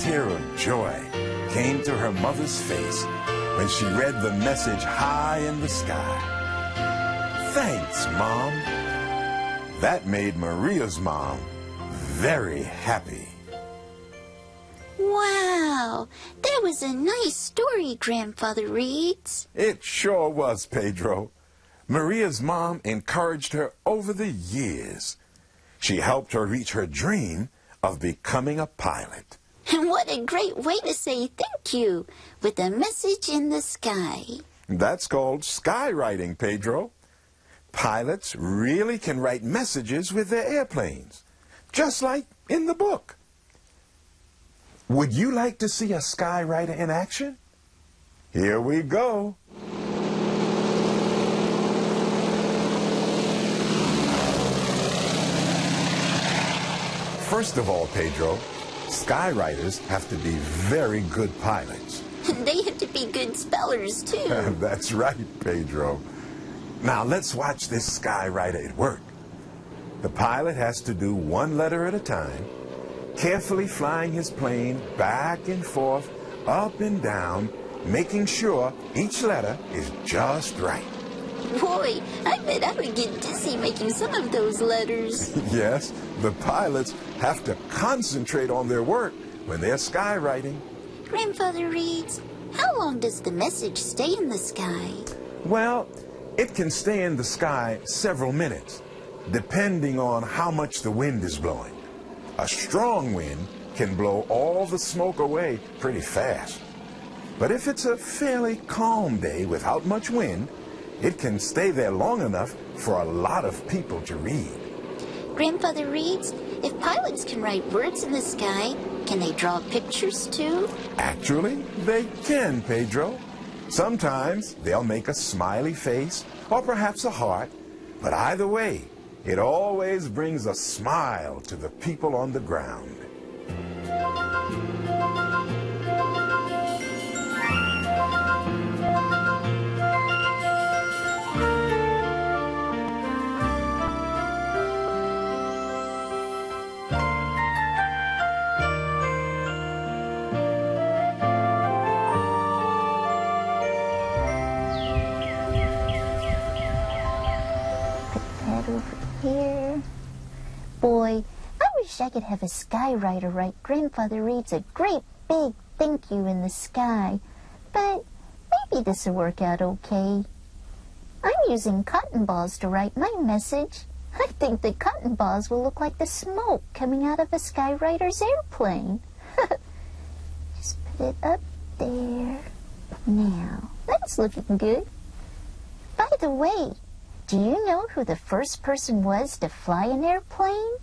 tear of joy came to her mother's face when she read the message high in the sky. "Thanks, Mom." That made Maria's mom very happy. Wow, that was a nice story, Grandfather Reeds. It sure was, Pedro. Maria's mom encouraged her over the years. She helped her reach her dream of becoming a pilot. And what a great way to say thank you, with a message in the sky. That's called skywriting, Pedro. Pilots really can write messages with their airplanes, just like in the book. Would you like to see a skywriter in action? Here we go. First of all, Pedro, skywriters have to be very good pilots. They have to be good spellers, too. That's right, Pedro. Now, let's watch this skywriter at work. The pilot has to do one letter at a time, carefully flying his plane back and forth, up and down, making sure each letter is just right. Boy, I bet I would get dizzy making some of those letters. Yes, the pilots have to concentrate on their work when they're skywriting. Grandfather Reeds, how long does the message stay in the sky? Well, it can stay in the sky several minutes, depending on how much the wind is blowing. A strong wind can blow all the smoke away pretty fast. But if it's a fairly calm day without much wind, it can stay there long enough for a lot of people to read. Grandfather Reeds, if pilots can write words in the sky, can they draw pictures too? Actually, they can, Pedro. Sometimes they'll make a smiley face or perhaps a heart, but either way, it always brings a smile to the people on the ground. Here. Boy, I wish I could have a skywriter write Grandfather Reeds a great big thank you in the sky. But maybe this will work out okay. I'm using cotton balls to write my message. I think the cotton balls will look like the smoke coming out of a skywriter's airplane. Just put it up there. Now, that's looking good. By the way, do you know who the first person was to fly an airplane?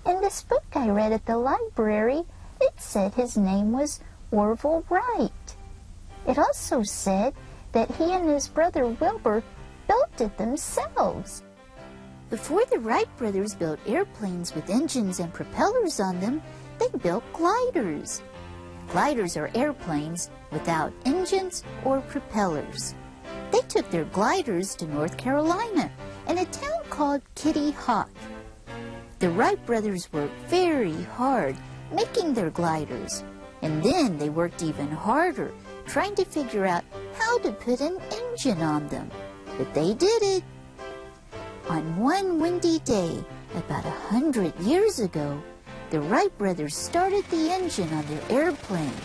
In this book I read at the library, it said his name was Orville Wright. It also said that he and his brother Wilbur built it themselves. Before the Wright brothers built airplanes with engines and propellers on them, they built gliders. Gliders are airplanes without engines or propellers. They took their gliders to North Carolina in a town called Kitty Hawk. The Wright brothers worked very hard making their gliders, and then they worked even harder trying to figure out how to put an engine on them. But they did it. On one windy day, about 100 years ago, the Wright brothers started the engine on their airplane.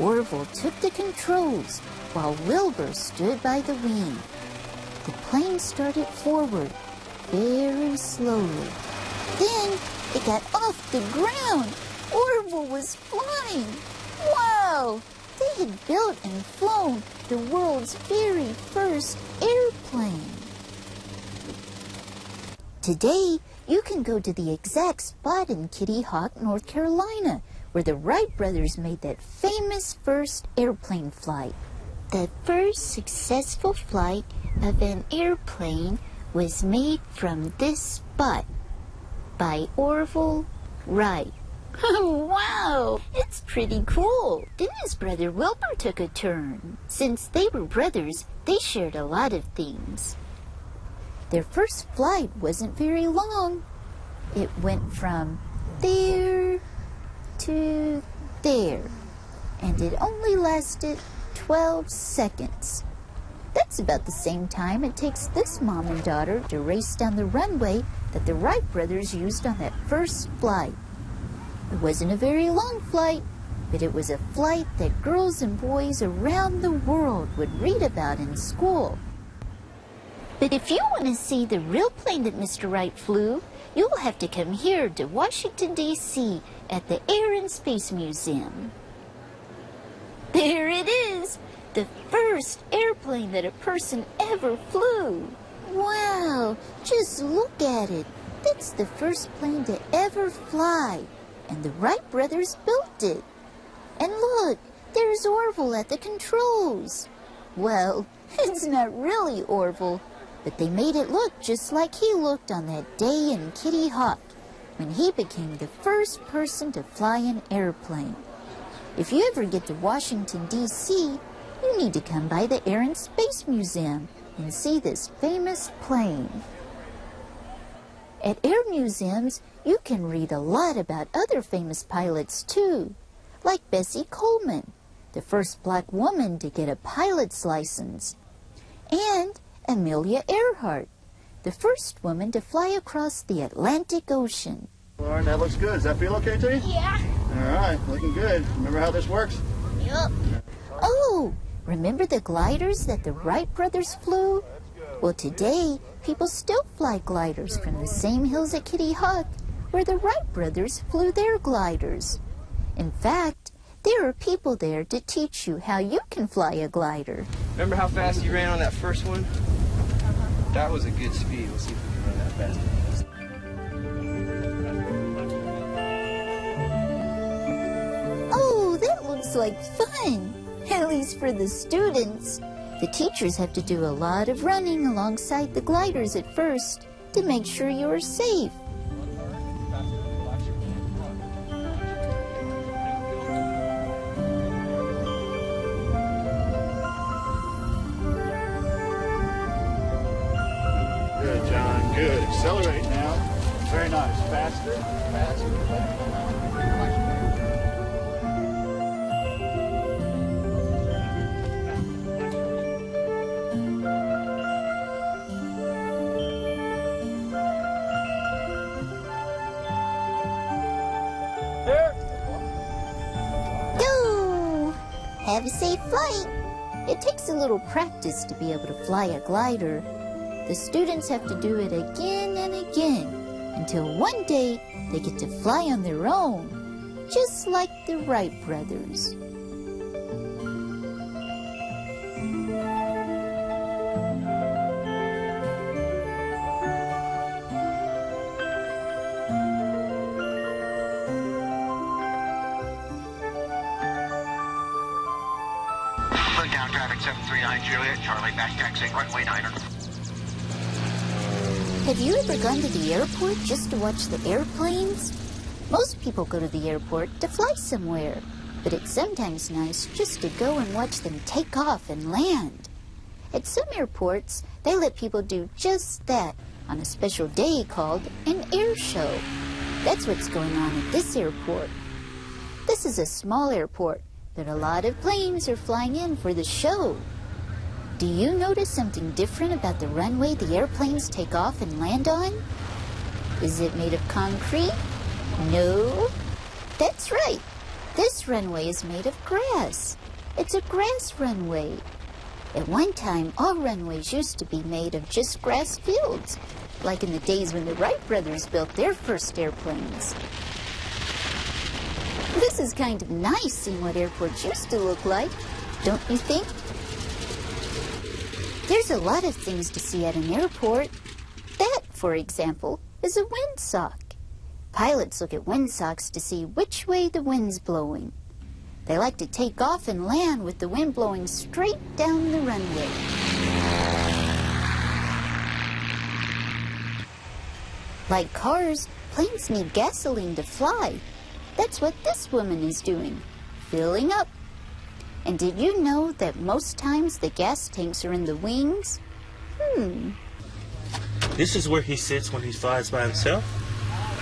Orville took the controls while Wilbur stood by the wing. The plane started forward very slowly. Then it got off the ground. Orville was flying. Wow! They had built and flown the world's very first airplane. Today, you can go to the exact spot in Kitty Hawk, North Carolina, where the Wright brothers made that famous first airplane flight. The first successful flight of an airplane was made from this spot by Orville Wright. Wow, it's pretty cool. Then his brother Wilbur took a turn. Since they were brothers, they shared a lot of things. Their first flight wasn't very long. It went from there to there. And it only lasted 12 seconds. That's about the same time it takes this mom and daughter to race down the runway that the Wright brothers used on that first flight. It wasn't a very long flight, but it was a flight that girls and boys around the world would read about in school. But if you want to see the real plane that Mr. Wright flew, you'll have to come here to Washington, D.C. at the Air and Space Museum. There it is! The first airplane that a person ever flew. Wow, just look at it. That's the first plane to ever fly, and the Wright brothers built it. And look, there's Orville at the controls. Well, it's not really Orville, but they made it look just like he looked on that day in Kitty Hawk, when he became the first person to fly an airplane. If you ever get to Washington, D.C., you need to come by the Air and Space Museum and see this famous plane. At air museums, you can read a lot about other famous pilots too, like Bessie Coleman, the first black woman to get a pilot's license, and Amelia Earhart, the first woman to fly across the Atlantic Ocean. Lauren, that looks good. Does that feel okay to you? Yeah. All right, looking good. Remember how this works? Yep. Oh, remember the gliders that the Wright brothers flew? Well, today, people still fly gliders from the same hills at Kitty Hawk where the Wright brothers flew their gliders. In fact, there are people there to teach you how you can fly a glider. Remember how fast you ran on that first one? That was a good speed. We'll see if we can run that fast. Oh, that looks like fun, at least for the students. The teachers have to do a lot of running alongside the gliders at first to make sure you are safe. Good, John. Good. Accelerate now. Very nice. Faster. Faster. Go! Have a safe flight. It takes a little practice to be able to fly a glider. The students have to do it again and again until one day they get to fly on their own, just like the Wright brothers. Down traffic 739 Juliet, Charlie, back taxi, runway 9er. Have you ever gone to the airport just to watch the airplanes? Most people go to the airport to fly somewhere, but it's sometimes nice just to go and watch them take off and land. At some airports, they let people do just that on a special day called an air show. That's what's going on at this airport. This is a small airport, but a lot of planes are flying in for the show. Do you notice something different about the runway the airplanes take off and land on? Is it made of concrete? No. That's right. This runway is made of grass. It's a grass runway. At one time, all runways used to be made of just grass fields, like in the days when the Wright brothers built their first airplanes. This is kind of nice seeing what airports used to look like, don't you think? There's a lot of things to see at an airport. That, for example, is a windsock. Pilots look at windsocks to see which way the wind's blowing. They like to take off and land with the wind blowing straight down the runway. Like cars, planes need gasoline to fly. That's what this woman is doing, filling up. And did you know that most times the gas tanks are in the wings? This is where he sits when he flies by himself?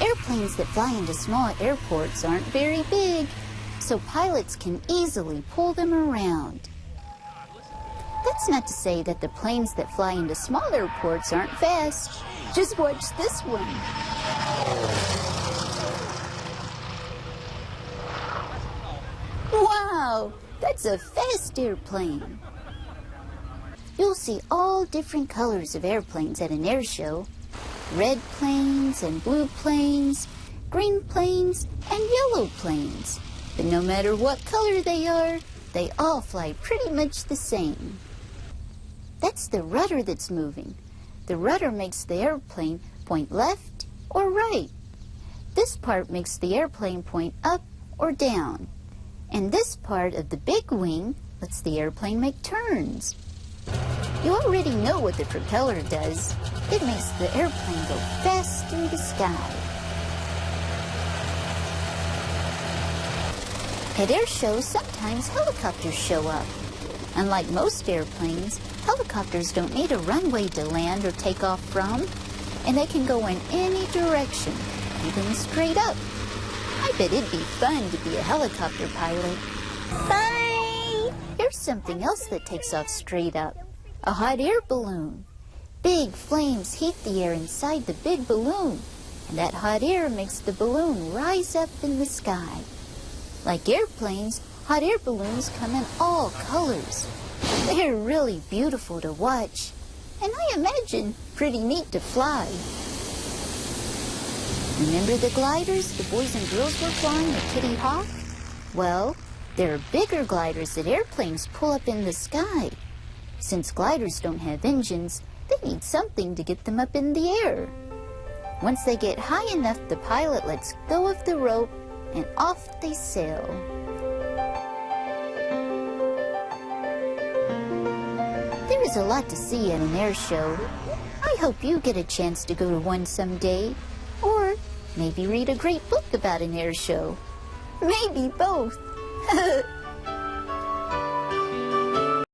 Airplanes that fly into small airports aren't very big, so pilots can easily pull them around. That's not to say that the planes that fly into small airports aren't fast. Just watch this one. Wow, that's a fast airplane. You'll see all different colors of airplanes at an air show. Red planes and blue planes, green planes and yellow planes. But no matter what color they are, they all fly pretty much the same. That's the rudder that's moving. The rudder makes the airplane point left or right. This part makes the airplane point up or down. And this part of the big wing lets the airplane make turns. You already know what the propeller does. It makes the airplane go fast through the sky. At air shows, sometimes helicopters show up. Unlike most airplanes, helicopters don't need a runway to land or take off from, and they can go in any direction, even straight up. I bet it'd be fun to be a helicopter pilot. Bye! Here's something else that takes off straight up. A hot air balloon. Big flames heat the air inside the big balloon, and that hot air makes the balloon rise up in the sky. Like airplanes, hot air balloons come in all colors. They're really beautiful to watch, and I imagine pretty neat to fly. Remember the gliders the boys and girls were flying at Kitty Hawk? Well, there are bigger gliders that airplanes pull up in the sky. Since gliders don't have engines, they need something to get them up in the air. Once they get high enough, the pilot lets go of the rope and off they sail. There is a lot to see at an air show. I hope you get a chance to go to one someday, or maybe read a great book about an air show. Maybe both.